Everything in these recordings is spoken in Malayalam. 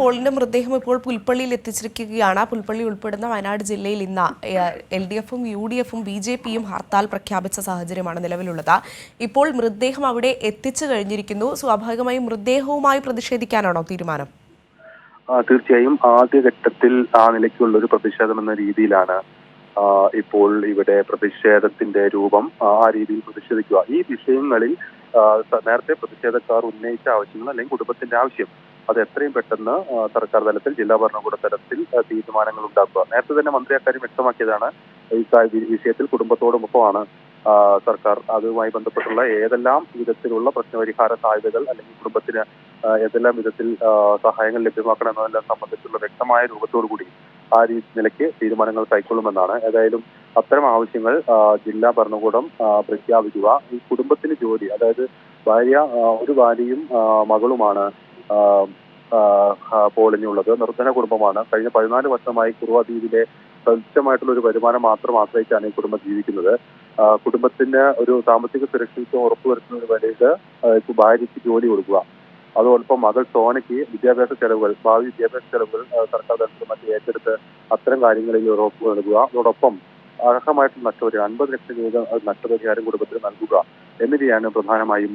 പോളിന്റെ മൃതദേഹം ഇപ്പോൾ പുൽപ്പള്ളിയിൽ എത്തിച്ചിരിക്കുകയാണ്. പുൽപ്പള്ളി ഉൾപ്പെടുന്ന വയനാട് ജില്ലയിൽ ഇന്ന് LDFും UDFും BJPയും ഹർത്താൽ പ്രഖ്യാപിച്ച സാഹചര്യമാണ് നിലവിലുള്ളത്. ഇപ്പോൾ മൃതദേഹം അവിടെ എത്തിച്ചു കഴിഞ്ഞിരിക്കുന്നു. സ്വാഭാവികമായും മൃതദേഹവുമായി പ്രതിഷേധിക്കാനാണോ തീരുമാനം? തീർച്ചയായും ആദ്യഘട്ടത്തിൽ ആ നിലയ്ക്കുള്ള ഒരു പ്രതിഷേധം എന്ന രീതിയിലാണ് ഇപ്പോൾ ഇവിടെ പ്രതിഷേധത്തിന്റെ രൂപം. ആ രീതിയിൽ പ്രതിഷേധിക്കുക. ഈ വിഷയങ്ങളിൽ നേരത്തെ പ്രതിഷേധക്കാർ ഉന്നയിച്ച ആവശ്യങ്ങൾ അല്ലെങ്കിൽ കുടുംബത്തിന്റെ ആവശ്യം അത് എത്രയും പെട്ടെന്ന് സർക്കാർ തലത്തിൽ ജില്ലാ ഭരണകൂട തലത്തിൽ തീരുമാനങ്ങൾ ഉണ്ടാക്കുക. നേരത്തെ തന്നെ മന്ത്രി അക്കാര്യം വ്യക്തമാക്കിയതാണ്. ഈ വിഷയത്തിൽ കുടുംബത്തോടൊപ്പമാണ് സർക്കാർ. അതുമായി ബന്ധപ്പെട്ടുള്ള ഏതെല്ലാം വിധത്തിലുള്ള പ്രശ്നപരിഹാര സാധ്യതകൾ അല്ലെങ്കിൽ കുടുംബത്തിന് ഏതെല്ലാം വിധത്തിൽ സഹായങ്ങൾ ലഭ്യമാക്കണം എന്നതെല്ലാം സംബന്ധിച്ചുള്ള വ്യക്തമായ രൂപത്തോടു കൂടി ആ നിലയ്ക്ക് തീരുമാനങ്ങൾ കൈക്കൊള്ളുമെന്നാണ്. ഏതായാലും അത്തരം ആവശ്യങ്ങൾ ജില്ലാ ഭരണകൂടം പ്രഖ്യാപിക്കുക. ഈ കുടുംബത്തിന് ജോലി, അതായത് ഒരു ഭാര്യയും മകളുമാണ് പോളിനുള്ളത്. നിർധന കുടുംബമാണ്. കഴിഞ്ഞ 14 വർഷമായി കുറുവ ദ്വീപിലെ തുച്ഛമായിട്ടുള്ള ഒരു വരുമാനം മാത്രം ആശ്രയിച്ചാണ് ഈ കുടുംബം ജീവിക്കുന്നത്. കുടുംബത്തിന് ഒരു സാമ്പത്തിക സുരക്ഷിതത്വം ഉറപ്പുവരുത്തുന്നതിന് വേണ്ടിയിട്ട് ഭാര്യയ്ക്ക് ജോലി കൊടുക്കുക. അതോടൊപ്പം മകൾ സോനയ്ക്ക് വിദ്യാഭ്യാസ ചെലവുകൾ, ഭാവി വിദ്യാഭ്യാസ ചെലവുകൾ സർക്കാർ തലത്തിൽ മറ്റ് ഏറ്റെടുത്ത് അത്തരം കാര്യങ്ങളിൽ ഉറപ്പ് നൽകുക. അതോടൊപ്പം അർഹമായിട്ടുള്ള നഷ്ടപരിഹാരം 50 ലക്ഷം രൂപ നഷ്ടപരിഹാരം കുടുംബത്തിന് നൽകുക എന്നിവയാണ് പ്രധാനമായും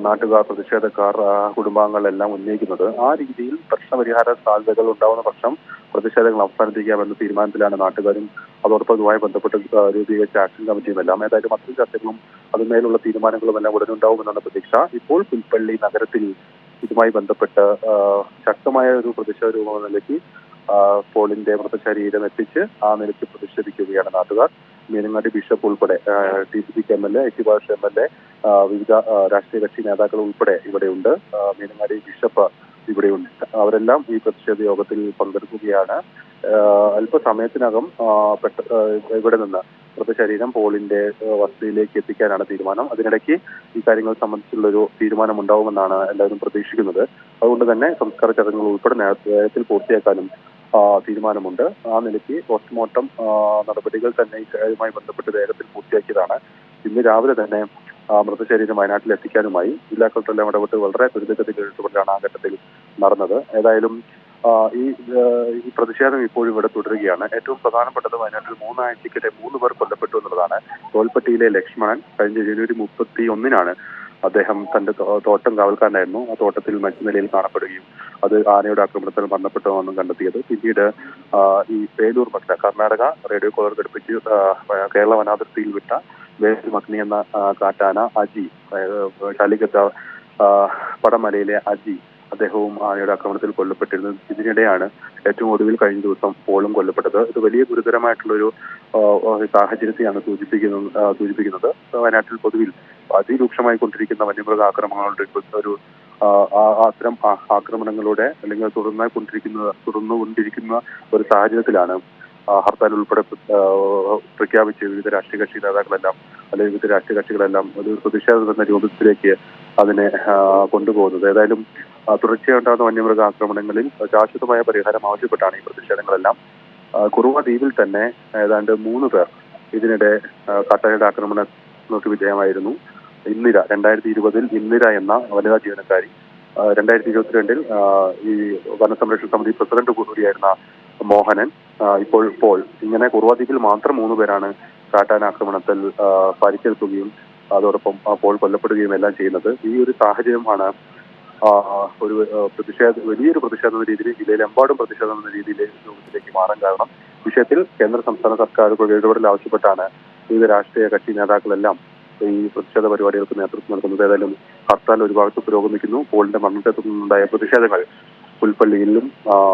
നാട്ടുകാർ, പ്രതിഷേധക്കാർ, കുടുംബാംഗങ്ങളെല്ലാം ഉന്നയിക്കുന്നത്. ആ രീതിയിൽ പ്രശ്നപരിഹാര സാധ്യതകൾ ഉണ്ടാവുന്ന പക്ഷം പ്രതിഷേധങ്ങൾ അവസാനിപ്പിക്കാമെന്ന തീരുമാനത്തിലാണ് നാട്ടുകാരും അതോടൊപ്പം ഇതുമായി ബന്ധപ്പെട്ട് രൂപീകരിച്ച ആക്ഷൻ കമ്മിറ്റിയുമെല്ലാം. ഏതായാലും അത്തരം ചർച്ചകളും അതിന്മേലുള്ള തീരുമാനങ്ങളും എല്ലാം ഉടനുണ്ടാവുമെന്നാണ് പ്രതീക്ഷ. ഇപ്പോൾ പുൽപ്പള്ളി നഗരത്തിൽ ഇതുമായി ബന്ധപ്പെട്ട് ശക്തമായ ഒരു പ്രതിഷേധ രൂപം എന്ന നിലയ്ക്ക് പോളിന്റെ മൃതശരീരം എത്തിച്ച് ആ നിലയ്ക്ക് പ്രതിഷേധിക്കുകയാണ് നാട്ടുകാർ. മീനങ്ങാടി ബിഷപ്പ് ഉൾപ്പെടെ TCC MLA, ഐ ഭാഷ MLA, വിവിധ രാഷ്ട്രീയ കക്ഷി നേതാക്കൾ ഉൾപ്പെടെ ഇവിടെയുണ്ട്. മീനങ്ങാടി ബിഷപ്പ് ഇവിടെയുണ്ട്. അവരെല്ലാം ഈ പ്രതിഷേധ യോഗത്തിൽ പങ്കെടുക്കുകയാണ്. അല്പസമയത്തിനകം ഇവിടെ നിന്ന് മൃതശരീരം പോളിന്റെ വസതിയിലേക്ക് എത്തിക്കാനാണ് തീരുമാനം. അതിനിടയ്ക്ക് ഈ കാര്യങ്ങൾ സംബന്ധിച്ചുള്ളൊരു തീരുമാനം ഉണ്ടാവുമെന്നാണ് എല്ലാവരും പ്രതീക്ഷിക്കുന്നത്. അതുകൊണ്ട് തന്നെ സംസ്കാര ചടങ്ങുകൾ ഉൾപ്പെടെ നേരത്തിൽ പൂർത്തിയാക്കാനും തീരുമാനമുണ്ട്. ആ നിലയ്ക്ക് പോസ്റ്റ്മോർട്ടം നടപടികൾ തന്നെ ഇക്കാര്യവുമായി ബന്ധപ്പെട്ട് വേഗത്തിൽ പൂർത്തിയാക്കിയതാണ്. ഇന്ന് രാവിലെ തന്നെ മൃതശരീരം വയനാട്ടിൽ എത്തിക്കാനുമായി ജില്ലാ കളക്ടറെല്ലാം ഇടപെട്ട് വളരെ ത്വരിതഗതിയിൽ ഇടപെട്ടാണ് ആ ഘട്ടത്തിൽ നടന്നത്. ഏതായാലും ഈ പ്രതിഷേധം ഇപ്പോഴും ഇവിടെ തുടരുകയാണ്. ഏറ്റവും പ്രധാനപ്പെട്ടത് വയനാട്ടിൽ 3 ആഴ്ചയ്ക്കിടെ 3 പേർ കൊല്ലപ്പെട്ടു എന്നുള്ളതാണ്. തോൽപ്പട്ടിയിലെ ലക്ഷ്മണൻ കഴിഞ്ഞ ജനുവരി 31 അദ്ദേഹം തന്റെ തോട്ടം കാവൽക്കാരനായിരുന്നു. ആ തോട്ടത്തിൽ മരിച്ച കാണപ്പെടുകയും അത് ആനയുടെ ആക്രമണത്തിൽ മരണപ്പെട്ടുവെന്നും കണ്ടെത്തിയത്. പിന്നീട് ഈ പേലൂർ Magna Karnataka radio collar ഘടിപ്പിച്ച് Kerala വനാതിർത്തിയിൽ വിട്ട വേലൂർ മഗ്നി എന്ന കാട്ടാന അജി, കാലിക്കറ്റ പടമലയിലെ അജി, അദ്ദേഹവും ആനയുടെ ആക്രമണത്തിൽ കൊല്ലപ്പെട്ടിരുന്നത്. ഇതിനിടെയാണ് ഏറ്റവും ഒടുവിൽ കഴിഞ്ഞ ദിവസം പോളും കൊല്ലപ്പെട്ടത്. ഇത് വലിയ ഗുരുതരമായിട്ടുള്ളൊരു സാഹചര്യത്തെയാണ് സൂചിപ്പിക്കുന്നത്. വയനാട്ടിൽ പൊതുവിൽ അതിരൂക്ഷമായി കൊണ്ടിരിക്കുന്ന വന്യമൃഗ ആക്രമണങ്ങളുടെ ഒരു അത്തരം ആക്രമണങ്ങളുടെ അല്ലെങ്കിൽ തുടർന്നുകൊണ്ടിരിക്കുന്ന ഒരു സാഹചര്യത്തിലാണ് ഹർത്താൽ ഉൾപ്പെടെ പ്രഖ്യാപിച്ച് വിവിധ രാഷ്ട്രീയ കക്ഷി നേതാക്കളെല്ലാം അല്ലെങ്കിൽ വിവിധ രാഷ്ട്രീയ കക്ഷികളെല്ലാം ഒരു പ്രതിഷേധം എന്ന രൂപത്തിലേക്ക് അതിനെ കൊണ്ടുപോകുന്നത്. ഏതായാലും തുടർച്ചയായിട്ടുണ്ടാകുന്ന വന്യമൃഗ ആക്രമണങ്ങളിൽ ശാശ്വതമായ പരിഹാരം ആവശ്യപ്പെട്ടാണ് ഈ പ്രതിഷേധങ്ങളെല്ലാം. കുറുവ ദ്വീപിൽ തന്നെ ഏതാണ്ട് 3 പേർ ഇതിനിടെ കാട്ടാനയുടെ ആക്രമണങ്ങൾക്ക് വിധേയമായിരുന്നു. 2020 ഇന്ദിര എന്ന വനിതാ ജീവനക്കാരി, 2022 ഈ വനസംരക്ഷണ സമിതി പ്രസിഡന്റ് കൂടിയായിരുന്ന മോഹനൻ, ഇപ്പോൾ പോൾ, ഇങ്ങനെ കുറുവ ദ്വീപിൽ മാത്രം 3 പേരാണ് കാട്ടാന ആക്രമണത്തിൽ പരിക്കേൽക്കുകയും അതോടൊപ്പം പോൾ കൊല്ലപ്പെടുകയും എല്ലാം ചെയ്യുന്നത്. ഈ ഒരു സാഹചര്യമാണ് ഒരു വലിയൊരു പ്രതിഷേധം എന്ന രീതിയിൽ ജില്ലയിലെമ്പാടും പ്രതിഷേധം എന്ന രൂപത്തിലേക്ക് മാറാൻ കാരണം. വിഷയത്തിൽ കേന്ദ്ര സംസ്ഥാന സർക്കാരുകളുടെ ഇടപെടൽ ആവശ്യപ്പെട്ടാണ് വിവിധ രാഷ്ട്രീയ കക്ഷി നേതാക്കളെല്ലാം ഈ പ്രതിഷേധ പരിപാടികൾക്ക് നേതൃത്വം നൽകുന്നത്. ഏതായാലും ഹർത്താൽ ഒരു ഭാഗത്ത് പുരോഗമിക്കുന്നു. പോളിന്റെ മരണത്തെ തുടർന്നുണ്ടായ പ്രതിഷേധങ്ങൾ പുൽപ്പള്ളിയിലും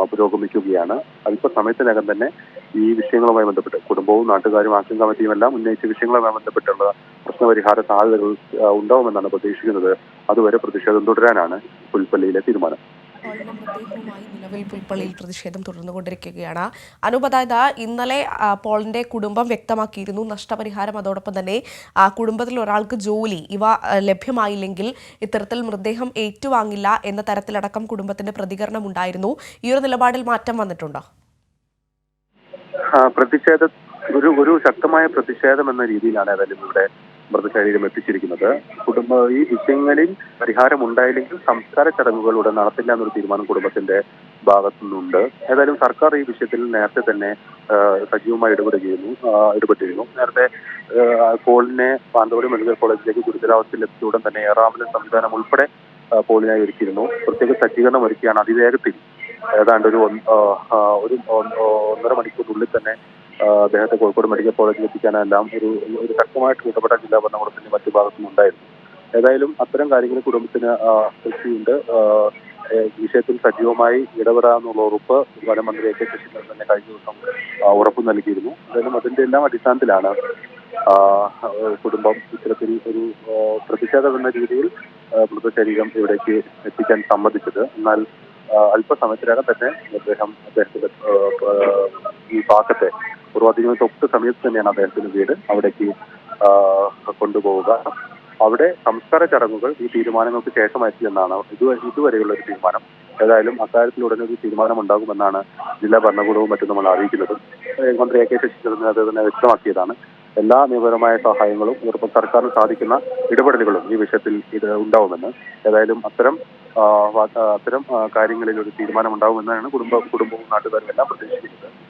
പുരോഗമിക്കുകയാണ്. അല്പസമയത്തിനകം തന്നെ ഈ വിഷയങ്ങളുമായി ബന്ധപ്പെട്ട് കുടുംബവും നാട്ടുകാരും ആക്ഷൻ കമ്മിറ്റിയും എല്ലാം ഉന്നയിച്ച വിഷയങ്ങളുമായി ബന്ധപ്പെട്ടുള്ള പ്രശ്നപരിഹാര സാധ്യതകൾ ഉണ്ടാവുമെന്നാണ് പ്രതീക്ഷിക്കുന്നത്. അതുവരെ പ്രതിഷേധം തുടരാനാണ് പുൽപ്പള്ളിയിലെ തീരുമാനം. മൃതദേഹവുമായി നിലവിൽ പുൽപ്പള്ളിയിൽ പ്രതിഷേധം തുടർന്നുകൊണ്ടിരിക്കുകയാണ്. അതായത് ഇന്നലെ പോളിന്റെ കുടുംബം വ്യക്തമാക്കിയിരുന്നു നഷ്ടപരിഹാരം, അതോടൊപ്പം തന്നെ കുടുംബത്തിൽ ഒരാൾക്ക് ജോലി ഇവ ലഭ്യമായില്ലെങ്കിൽ ഇത്തരത്തിൽ മൃതദേഹം ഏറ്റുവാങ്ങില്ല എന്ന തരത്തിലടക്കം കുടുംബത്തിന്റെ പ്രതികരണം ഉണ്ടായിരുന്നു. ഈ ഒരു നിലപാടിൽ മാറ്റം വന്നിട്ടുണ്ടോ? ഒരു ശക്തമായ പ്രതിഷേധം എന്ന രീതിയിലാണ് ഏതായാലും ഇവിടെ മൃതശരീരം എത്തിച്ചിരിക്കുന്നത്. ഈ വിഷയങ്ങളിൽ പരിഹാരം ഉണ്ടായില്ലെങ്കിൽ സംസ്കാര ചടങ്ങുകൾ ഉടൻ നടത്തില്ല എന്നൊരു തീരുമാനം കുടുംബത്തിന്റെ ഭാഗത്തു നിന്നുണ്ട്. ഏതായാലും സർക്കാർ ഈ വിഷയത്തിൽ നേരത്തെ തന്നെ സജീവമായി ഇടപെട്ടിരുന്നു. നേരത്തെ പോളിനെ പാന്തോട് മെഡിക്കൽ കോളേജിലേക്ക് ഗുരുതരാവസ്ഥയിൽ എത്തിയ ഉടൻ തന്നെ എയർ ആംബുലൻസ് സംവിധാനം ഉൾപ്പെടെ പോളിനായി ഒരുക്കിയിരുന്നു. പ്രത്യേക സജ്ജീകരണം ഒരുക്കിയാണ് അതിവേഗത്തിൽ ഏതാണ്ട് ഒരു 1.5 മണിക്കൂറിനുള്ളിൽ തന്നെ അദ്ദേഹത്തെ കോഴിക്കോട് മെഡിക്കൽ കോളേജിൽ എത്തിക്കാനെല്ലാം ഒരു ശക്തമായിട്ട് ഇടപെടൽ ജില്ലാ ഭരണകൂടത്തിന്റെ മറ്റു ഭാഗത്തുനിന്നും ഉണ്ടായിരുന്നു. ഏതായാലും അത്തരം കാര്യങ്ങൾ കുടുംബത്തിന് ശക്തിയുണ്ട്. വിഷയത്തിൽ സജീവമായി ഇടപെടാമെന്നുള്ള ഉറപ്പ് വനമന്ത്രി എ കെ ശശീന്ദ്രൻ തന്നെ കഴിഞ്ഞ ദിവസം ഉറപ്പ് നൽകിയിരുന്നു. ഏതായാലും അതിന്റെ എല്ലാം അടിസ്ഥാനത്തിലാണ് കുടുംബം ഇത്തരത്തിൽ ഒരു പ്രതിഷേധം എന്ന രീതിയിൽ മൃതശരീരം ഇവിടേക്ക് എത്തിക്കാൻ സമ്മതിച്ചത്. എന്നാൽ അല്പസമയത്തിനകം തന്നെ അദ്ദേഹത്തിന്റെ ഈ ഭാഗത്തെ പൂർവാധികം തൊട്ട് സമയത്ത് തന്നെയാണ് അദ്ദേഹത്തിന്റെ വീട്. അവിടേക്ക് കൊണ്ടുപോവുക. അവിടെ സംസ്കാര ചടങ്ങുകൾ ഈ തീരുമാനങ്ങൾക്ക് ശേഷമാക്കി എന്നാണ് ഇതുവരെയുള്ള ഒരു തീരുമാനം. ഏതായാലും അക്കാര്യത്തിൽ ഉടനെ ഒരു തീരുമാനം ഉണ്ടാകുമെന്നാണ് ജില്ലാ ഭരണകൂടവും മറ്റും നമ്മൾ അറിയിക്കുന്നതും. മന്ത്രി എ കെ ശശീന്ദ്രൻ അത് തന്നെ വ്യക്തമാക്കിയതാണ്. എല്ലാ നിയമപരമായ സഹായങ്ങളും ഇവർക്ക് സർക്കാരിന് സാധിക്കുന്ന ഇടപെടലുകളും ഈ വിഷയത്തിൽ ഇത് ഉണ്ടാവുമെന്ന്. ഏതായാലും അത്തരം കാര്യങ്ങളിൽ ഒരു തീരുമാനം ഉണ്ടാവുമെന്നാണ് കുടുംബവും നാട്ടുകാരും എല്ലാം പ്രതീക്ഷിക്കുന്നത്.